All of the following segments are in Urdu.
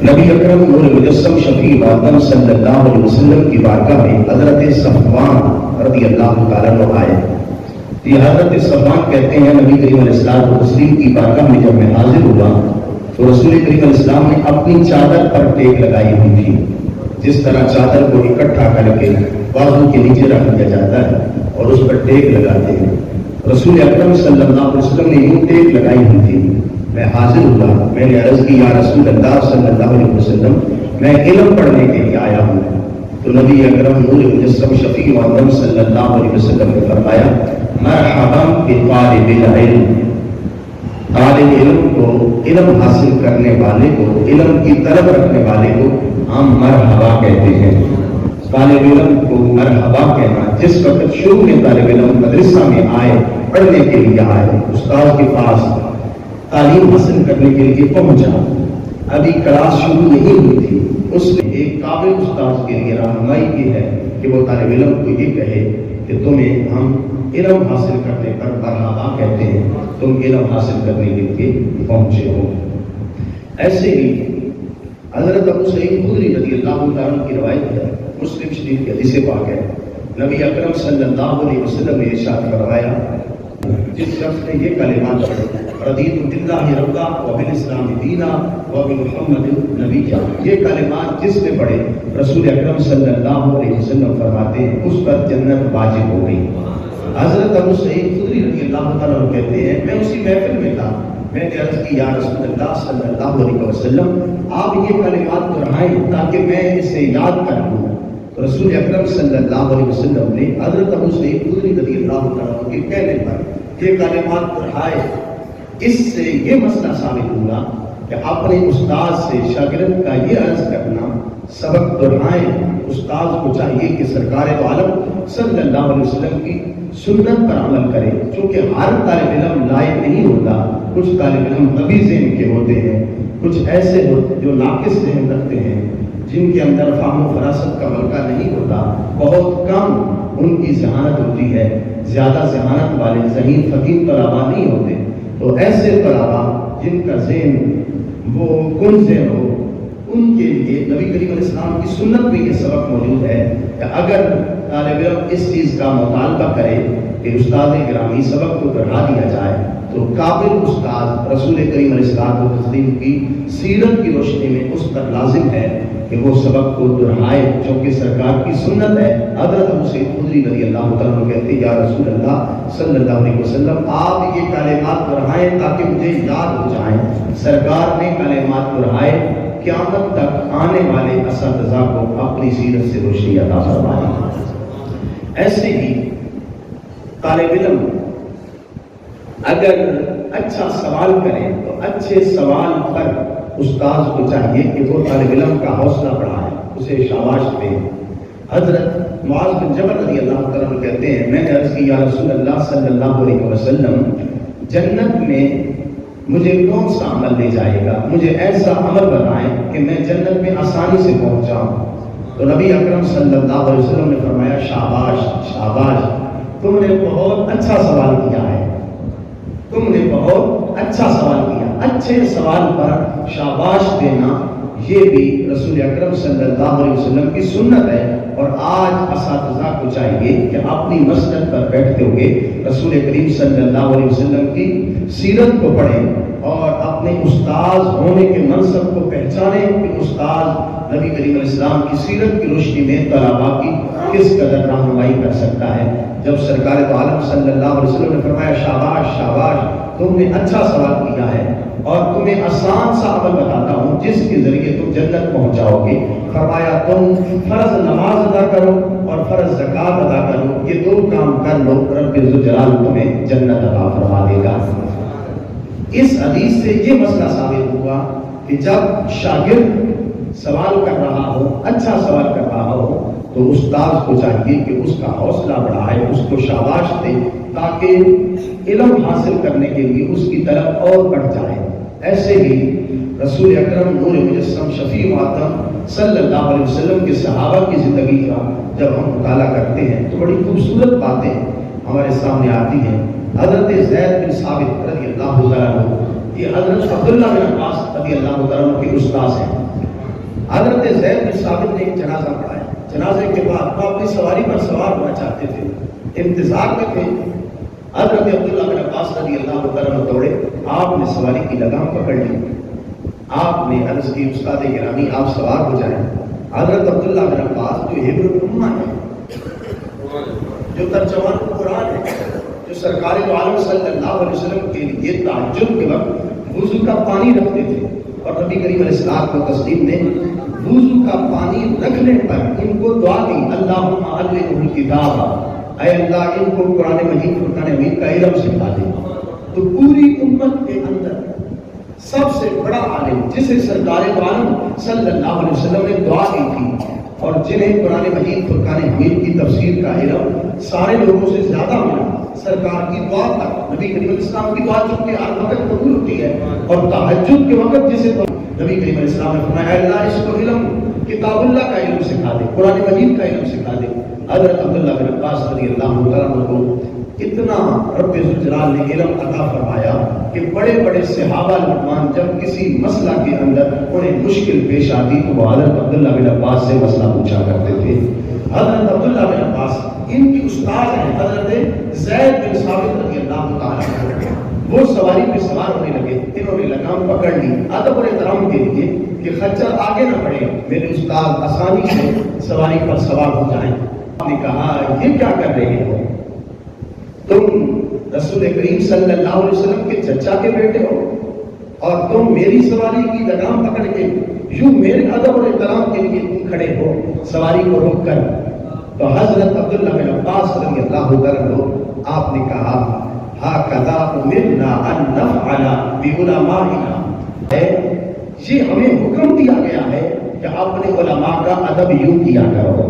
نبی اکرم نور مجسم شفیع عالم صلی اللہ علیہ وسلم کی بارگاہ میں حضرت صفوان رضی اللہ تعالیٰ عنہ آئے. یہ حضرت صفوان کہتے ہیں نبی کریم علیہ السلام والتسلیم کی بارگاہ میں جب میں حاضر ہوا تو رسول کریم علیہ السلام نے اپنی چادر پر ٹیک لگائی ہوئی تھی. جس طرح چادر کو اکٹھا کر کے بازو کے نیچے رکھ دیا جاتا ہے اور اس پر ٹیک لگاتے ہیں, رسول اکرم صلی اللہ علیہ وسلم نے یوں ٹیک لگائی ہوئی تھی. میں حاضر ہوا, میں نے عرض کی یا رسول اللہ صلی اللہ علیہ وسلم میں علم پڑھنے کے لیے آیا ہوں. تو نبی اکرم نور مجسم شفیع عالم صلی اللہ علیہ وسلم نے فرمایا مرحبا بطالب العلم, طالب علم کو, علم حاصل کرنے والے کو, علم کی طلب رکھنے والے کو ہم مرحبا کہتے ہیں. طالب علم کو مرحبا کہنا, جس وقت شروع میں طالب علم مدرسہ میں آئے, پڑھنے کے لیے آئے, استاد کے پاس تعلیم حاصل کرنے کے لیے پہنچا, ابھی کلاس شروع نہیں ہوئی تھی, اس نے ایک قابل استاد کے لیے رہنمائی کی ہے کہ وہ طالب علم کو یہ کہے کہ تمہیں ہم علم حاصل کرنے پر مرحبا کہتے ہیں, تم علم حاصل کرنے کے لیے پہنچے ہو. ایسے ہی حضرت ابو سعید خدری رضی اللہ عنہ کی روایت ہے, مسلم شریف کی حدیث پاک ہے, نبی اکرم صلی اللہ علیہ وسلم نے ارشاد فرمایا جس شخص نے یہ کلمات پڑھے رضیت باللہ ربا وبالاسلام دینا وبمحمد نبیا, یہ کلمات جس نے پڑھے رسول اکرم صلی اللہ علیہ وسلم فرماتے ہیں اس پر جنت واجب ہو گئی. حضرت ابو سعید خدری رضی اللہ تعالیٰ عنہ کہتے ہیں میں اسی محفل میں تھا, میں نے عرض کی یا رسول اللہ صلی اللہ علیہ وسلم آپ یہ کلمات دہرائیں تاکہ میں اسے یاد کر لوں. رسول اکرم صلی اللہ علیہ وسلم نے حضرت ابو سعید خدری رضی اللہ تعالیٰ عنہ کے کہنے پر یہ کلمات دہرائے. اس سے یہ مسئلہ ثابت ہوا کہ اپنے استاد سے شاگرد کا یہ عرض کرنا سبق دہرائیں. استاد کو چاہیے کہ سرکار عالم صلی اللہ علیہ وسلم کی سنت پر عمل کرے, چونکہ ہر طالب علم لائق نہیں ہوتا. کچھ طالب علم قوی ذہن کے ہوتے ہیں, کچھ ایسے ہوتے جو ناقص ذہن رکھتے ہیں, جن کے اندر فہم و فراست کا ملکہ نہیں ہوتا, بہت کم ان کی ذہانت ہوتی ہے, زیادہ ذہانت والے ذہین فقیر طلباء نہیں ہوتے. تو ایسے طلباء جن کا ذہن وہ کن ذہن ہو, ان کے لیے نبی کریم علیہ السلام کی سنت میں یہ سبق موجود ہے کہ اگر طالب علم اس چیز کا مطالبہ کرے کہ استاد گرامی سبق کو پڑھا دیا جائے تو قابل استاد رسول کریم علیہ السلام کی سیرت کی روشنی میں اس پر لازم ہے کہ وہ سبق کو دہرائے, چونکہ سرکار کی سنت ہے. حضرت ابو سعید خدری رضی اللہ تعالیٰ عنہ کہتے ہیں یا رسول اللہ صلی اللہ علیہ وسلم آپ یہ کلمات دہرائیں تاکہ مجھے یاد ہو جائیں. سرکار نے کلمات دہرائے, قیامت تک آنے والے اساتذہ کو اپنی سیرت سے روشنی عطا فرمائے. ایسے ہی طالب علم اگر اچھا سوال کریں تو اچھے سوال پر استاد کو چاہیے کہ وہ طالب علم کا حوصلہ بڑھائے, اسے شاباش دے. حضرت معاذ بن جبل رضی اللہ تعالیٰ عنہ کہتے ہیں میں نے عرض کی یا رسول اللہ صلی اللہ علیہ وسلم جنت میں مجھے کون سا عمل لے جائے گا, مجھے ایسا عمل بتائیں کہ میں جنت میں آسانی سے پہنچ جاؤں. تو نبی اکرم صلی اللہ علیہ وسلم نے فرمایا شاباش شاباش, تم نے بہت اچھا سوال کیا ہے, تم نے بہت اچھا سوال کیا. اچھے سوال پر شاباش دینا یہ بھی رسول اکرم صلی اللہ علیہ وسلم کی سنت ہے. اور آج اساتذہ کو چاہیے کہ اپنی مسجد پر بیٹھتے ہوئے رسول کریم صلی اللہ علیہ وسلم کی سیرت کو پڑھیں اور اپنے استاد ہونے کے منصب کو پہچانیں کہ استاد نبی کریم علیہ السلام کی سیرت کی روشنی میں طلباء کی کس قدر رہنمائی کر سکتا ہے. جب سرکار عالم صلی اللہ علیہ وسلم نے فرمایا شاباش شاباش تم نے اچھا سوال کیا ہے اور تمہیں آسان سا عمل بتاتا ہوں جس کے ذریعے تم جنت پہنچ جاؤ گے, فرمایا تم فرض نماز ادا کرو اور فرض زکات ادا کرو, یہ دو کام کر لو, رب ذوالجلال تمہیں جنت عطا فرما دے گا. اس حدیث سے یہ مسئلہ ثابت ہوا کہ جب شاگرد سوال کر رہا ہو, اچھا سوال کر رہا ہو, تو استاد کو چاہیے کہ اس کا حوصلہ بڑھائے, اس کو شاباش دے تاکہ علم حاصل کرنے کے لیے اس کی طرف اور بڑھ جائے. ایسے ہی رسول اکرم نور مجسم شفیع عالم صلی اللہ علیہ وسلم کے صحابہ کی زندگی کا جب ہم مطالعہ کرتے ہیں تو بڑی خوبصورت باتیں ہمارے سامنے آتی ہیں. حضرت زید بن ثابت رضی اللہ تعالیٰ عنہ, یہ حضرت عبداللہ بن عباس رضی اللہ تعالیٰ عنہ کے استاد ہیں. حضرت زید بن ثابت نے ایک جنازہ پڑھایا. جنازے کے بعد وہ اپنی سواری پر سوار ہونا چاہتے تھے, انتظار میں تھے. حضرت عبداللہ بن عباس رضی اللہ عنہ دوڑے, آپ نے سواری کی لگام پکڑ لی. آپ نے عرض کی استاد گرامی آپ سوار ہو جائیں. حضرت عبداللہ بن عباس جو حبر الامہ ہے, جو ترجمان قرآن ہے, جو سرکار عالم صلی اللہ علیہ وسلم کے لیے تہجد کے وقت وضو کا پانی رکھتے تھے, اور نبی کریم علیہ الصلوۃ والتسلیم نے وضو کا پانی رکھنے پر ان کو دعا دی, اللہم علمہ الکتاب, اے اللہ ان کو قرآن مجید فرقان حمید کا علم سکھا دے. تو پوری امت کے اندر سب سے بڑا عالم جسے سرکار عالم صلی اللہ علیہ وسلم نے دعا کی تھی, اور جنہیں قرآن مجید فرقان حمید کی تفسیر کا علم سارے لوگوں سے زیادہ ملا, سرکار کی دعا تک. نبی کریم علیہ السلام کی دعا چونکہ ہر وقت قبول ہوتی ہے, اور تہجد کے وقت جسے نبی کریم علیہ السلام نے فرمایا اللہ اس کو علم کتاب اللہ کا علم سکھا دے, قرآن مجید کا علم سکھا دے. حضرت عبداللہ بن عباس رضی اللہ عنہ کو اتنا رب ذوالجلال نے علم عطا فرمایا کہ بڑے بڑے صحابہ رضوان جب کسی مسئلہ کے اندر انہیں مشکل پیش آتی تو وہ حضرت عبداللہ بن عباس سے مسئلہ پوچھا کرتے تھے. حضرت عبداللہ بن عباس ان کی استاد ہیں حضرت زید بن ثابت رضی اللہ تعالیٰ عنہ. وہ سواری پہ سوار ہونے لگے, انہوں نے لگام پکڑ لی ادب اور احترام کے لیے کہ خچر آگے نہ بڑھے, میرے استاد آسانی سے سواری پر سوار ہو جائیں. آپ نے کہا یہ کیا کر رہے ہو, تم رسول کریم صلی اللہ علیہ وسلم کے چچا کے بیٹے ہو, اور تم میری سواری کی لگام پکڑ کے یوں میرے ادب اور احترام کے لیے تم کھڑے ہو سواری کو روک کر. تو حضرت عبداللہ بن عباس رضی اللہ عنہ آپ نے کہا ہاکذا امرنا ان نفعل بعلمائنا, یہ ہمیں حکم دیا گیا ہے کہ اپنے علماء کا ادب یوں کیا کرو.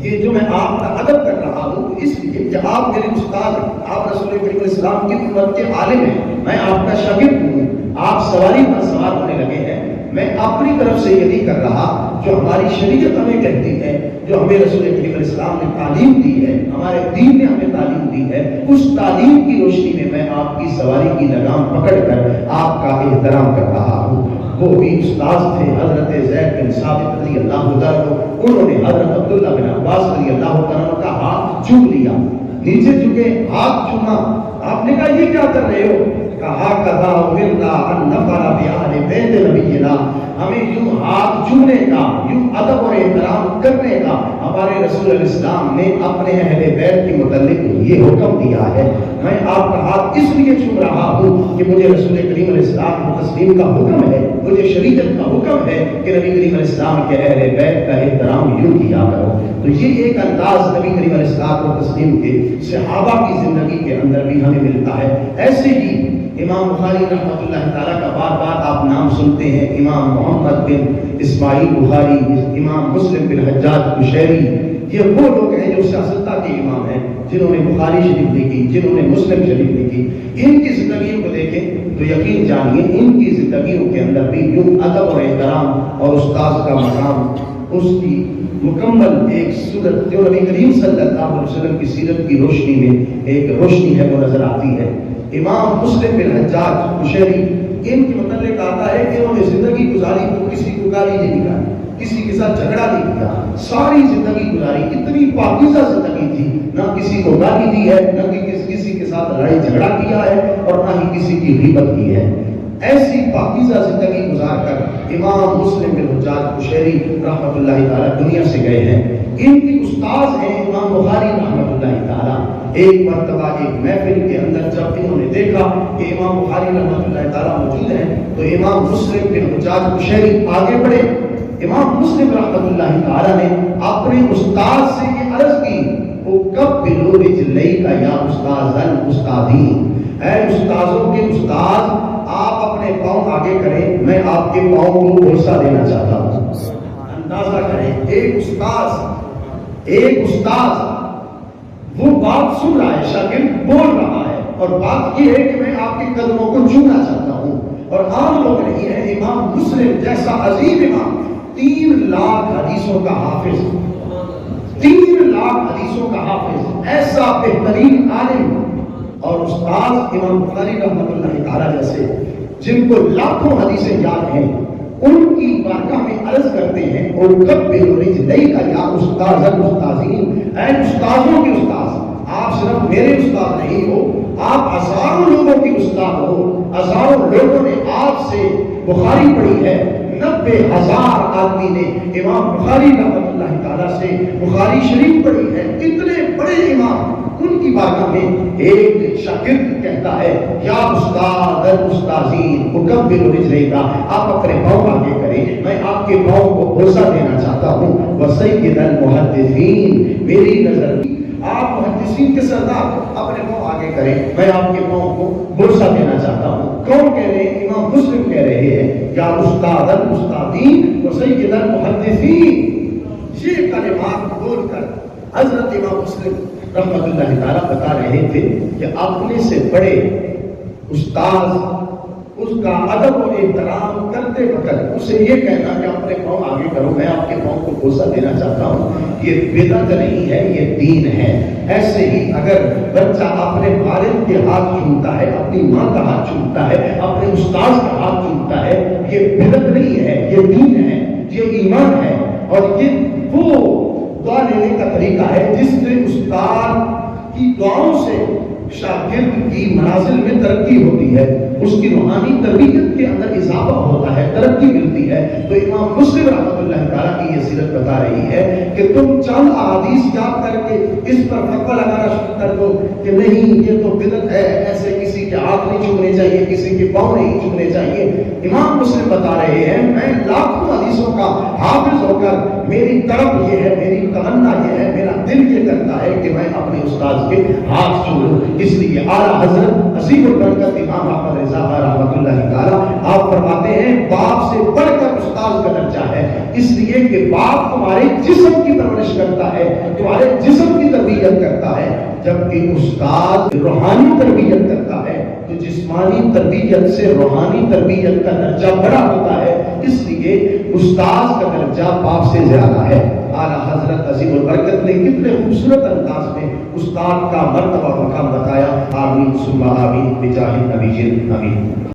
یہ جو میں آپ کا ادب کر رہا ہوں اس لیے کہ آپ میرے استاد ہیں, آپ رسول کریم علیہ السلام کی امت کے عالم ہیں, میں آپ کا شاگرد ہوں. آپ سواری پر سوار ہونے لگے ہیں, میں اپنی طرف سے یہ نہیں کر رہا جو ہماری شریعت ہمیں کہتی ہے, جو ہمیں رسول کریم علیہ السلام نے تعلیم دی ہے, ہمارے دین نے ہمیں تعلیم دی ہے, اس تعلیم کی روشنی میں میں آپ کی سواری کی لگام پکڑ کر آپ کا احترام کر رہا ہوں. وہ بھی استاد تھے حضرت زید بن ثابت رضی اللہ عنہ. انہوں نے حضرت عبداللہ بن عباس رضی اللہ عنہ کا ہاتھ چوم لیا, نیچے جھکے ہاتھ چوما. آپ نے کہا یہ کیا کر رہے ہو, کہا کذا امرنا ان نفعل بأہل بیت نبینا, ہمیں یوں ہاتھ چومنے کا, یوں ادب اور احترام کرنے کا ہمارے رسول علیہ السلام نے اپنے اہل بیت کے متعلق یہ حکم دیا ہے. میں آپ کا ہاتھ اس لیے چوم رہا ہوں کہ مجھے رسول کریم علیہ السلام کو تسلیم کا حکم ہے, مجھے شریعت کا حکم ہے کہ نبی کریم علیہ السلام کے اہل بیت کا احترام یوں کیا کرو. تو یہ ایک انداز نبی کریم علیہ السلام کو تسلیم کے صحابہ کی زندگی کے اندر بھی ہمیں ملتا ہے. ایسے ہی امام بخاری رحمۃ اللہ تعالیٰ کا بار بار آپ نام سنتے ہیں, امام محمد بن اسماعیل بخاری, امام مسلم بن حجاج قشیری. یہ وہ لوگ ہیں جو سیاستہ کے امام ہیں, جنہوں نے بخاری شریف لکھی, جنہوں نے مسلم شریف لکھی. ان کی زندگیوں کو دیکھیں تو یقین جانیے ان کی زندگیوں کے اندر بھی یوں ادب اور احترام اور استاذ کا مقام, اس کی مکمل ایک صورت جو نبی کریم صلی اللہ علیہ وسلم کی سیرت کی روشنی میں ایک روشنی ہے وہ نظر آتی ہے. امام مسلم بن حجاج قشیری ان کے متعلق آتا ہے کہ انہوں نے زندگی گزاری تو کسی کو گالی نہیں نکالی, کسی کے ساتھ جھگڑا نہیں کیا, ساری زندگی گزاری اتنی پاکیزہ زندگی تھی, نہ کسی کو گالی دی ہے, نہ کسی کے ساتھ لڑائی جھگڑا کیا ہے, اور نہ ہی کسی کی غیبت کی ہے. ایسی پاکیزہ زندگی گزار کر امام مسلم بن حجاج قشیری رحمۃ اللہ تعالیٰ دنیا سے گئے ہیں. ان کی استاذ ہیں امام بخاری رحمۃ اللہ تعالیٰ. ایک مرتبہ ایک محفل کے اندر جب انہوں نے دیکھا کہ امام بخاری رحمۃ اللہ تعالیٰ موجود ہیں تو امام مسلم بن حجاج قشیری آگے بڑھے. امام مسلم رحمۃ اللہ تعالیٰ نے اپنے استاد سے یہ عرض کی, وہ کب بلو رجلیک یا استاذ الاستاذین, اے استاذوں کے استاذ آپ اپنے پاؤں آگے کریں, میں آپ کے پاؤں کو بوسہ دینا چاہتا ہوں. اندازہ کریں ایک استاذ وہ بات سن رہا ہے, شاگرد بول رہا ہے, اور بات یہ ہے کہ میں آپ کے قدموں کو چھونا چاہتا ہوں. اور عام لوگ نہیں ہے, امام مسلم جیسا عظیم امام 3 لاکھ حدیثوں کا حافظ, 3 لاکھ حدیثوں کا حافظ, ایسا بہترین عالم اور استاد امام بخاری رحمۃ اللہ تعالیٰ جیسے جن کو لاکھوں حدیثیں یاد ہیں, ان کی بارگاہ میں عرض کرتے ہیں اور کب بے رجلئی کا یا استاذ الاستاذین، اے استاذوں کے استاذ، آپ صرف میرے استاد نہیں ہو، آپ ہزاروں لوگوں کی استاد ہو، ہزاروں لوگوں نے آپ سے بخاری پڑھی ہے، 90,000 آدمی نے امام بخاری رحمۃ اللہ تعالیٰ سے بخاری شریف پڑھی ہے، اتنے بڑے امام، ان کی بارگاہ میں ایک شاگرد کہتا ہے یا استاد الاستاذین اکبر رجلیک، آپ اپنے پاؤں آگے کریں، میں آپ کے پاؤں کو بوسہ دینا چاہتا ہوں، وسید المحدثین، میری نظر میں آپ محدثین کے سردار، اپنے پاؤں آگے کریں، میں آپ کے پاؤں کو بوسہ دینا چاہتا ہوں۔ کون کہہ رہے ہیں؟ امام مسلم کہہ رہے ہیں یا استاد الاستاذین وسید المحدثین۔ یہ کلمات بول کر حضرت امام مسلم رحمت اللہ تعالیٰ بتا رہے تھے کہ اپنے سے بڑے استاذ اس کا ادب و احترام کرتے وقت اسے یہ کہنا کہ اپنے پاؤں آگے کرو، میں آپ کے پاؤں کو بوسہ دینا چاہتا ہوں، یہ بدعت نہیں ہے، یہ دین ہے۔ ایسے ہی اگر بچہ اپنے والد کے ہاتھ چومتا ہے، اپنی ماں کا ہاتھ چومتا ہے، اپنے استاذ کا ہاتھ چومتا ہے، یہ بدعت نہیں ہے، یہ دین ہے، یہ ایمان ہے، اور یہ وہ دعا لینے کا طریقہ ہے جس سے استاد کی دعاؤں سے شاگرد کی منازل میں ترقی ہوتی ہے، اس کی روحانی تربیت کے اندر اضافہ ہوتا ہے، ترقی ملتی ہے۔ تو امام مسلم رحمۃ اللہ تعالیٰ کی یہ سیرت بتا رہی ہے کہ تم چند احادیث یاد کر کے اس پر فتویٰ لگانا شروع کر دو کہ نہیں یہ تو بدعت ہے، ایسے کسی کے ہاتھ نہیں چھونے چاہیے، کسی کے پاؤں نہیں چھونے چاہیے۔ امام مسلم بتا رہے ہیں میں لاکھوں حدیثوں کا حافظ ہو کر میری طرف یہ ہے، میری تمنا یہ ہے، میرا دل یہ کرتا ہے کہ میں اپنے استاد کے ہاتھ چھوڑوں۔ اس لیے اعلیٰ حضرت عظیم البرکت امام احمد رضا رحمۃ اللہ تعالیٰ آپ فرماتے ہیں باپ سے بڑھ کر استاد کا درجہ ہے، اس لیے کہ باپ تمہارے جسم کی پرورش کرتا ہے، تمہارے جسم کی تربیت کرتا ہے، جبکہ استاد روحانی تربیت کرتا ہے، تو جسمانی تربیت سے روحانی تربیت کا درجہ بڑا ہوتا ہے، اس لیے استاد کا درجہ باپ سے زیادہ ہے۔ اعلیٰ حضرت عظیم البرکت نے کتنے خوبصورت انداز میں استاد کا مرتبہ مقام بتایا۔ آمین ثم آمین بجاہ نبی آمین۔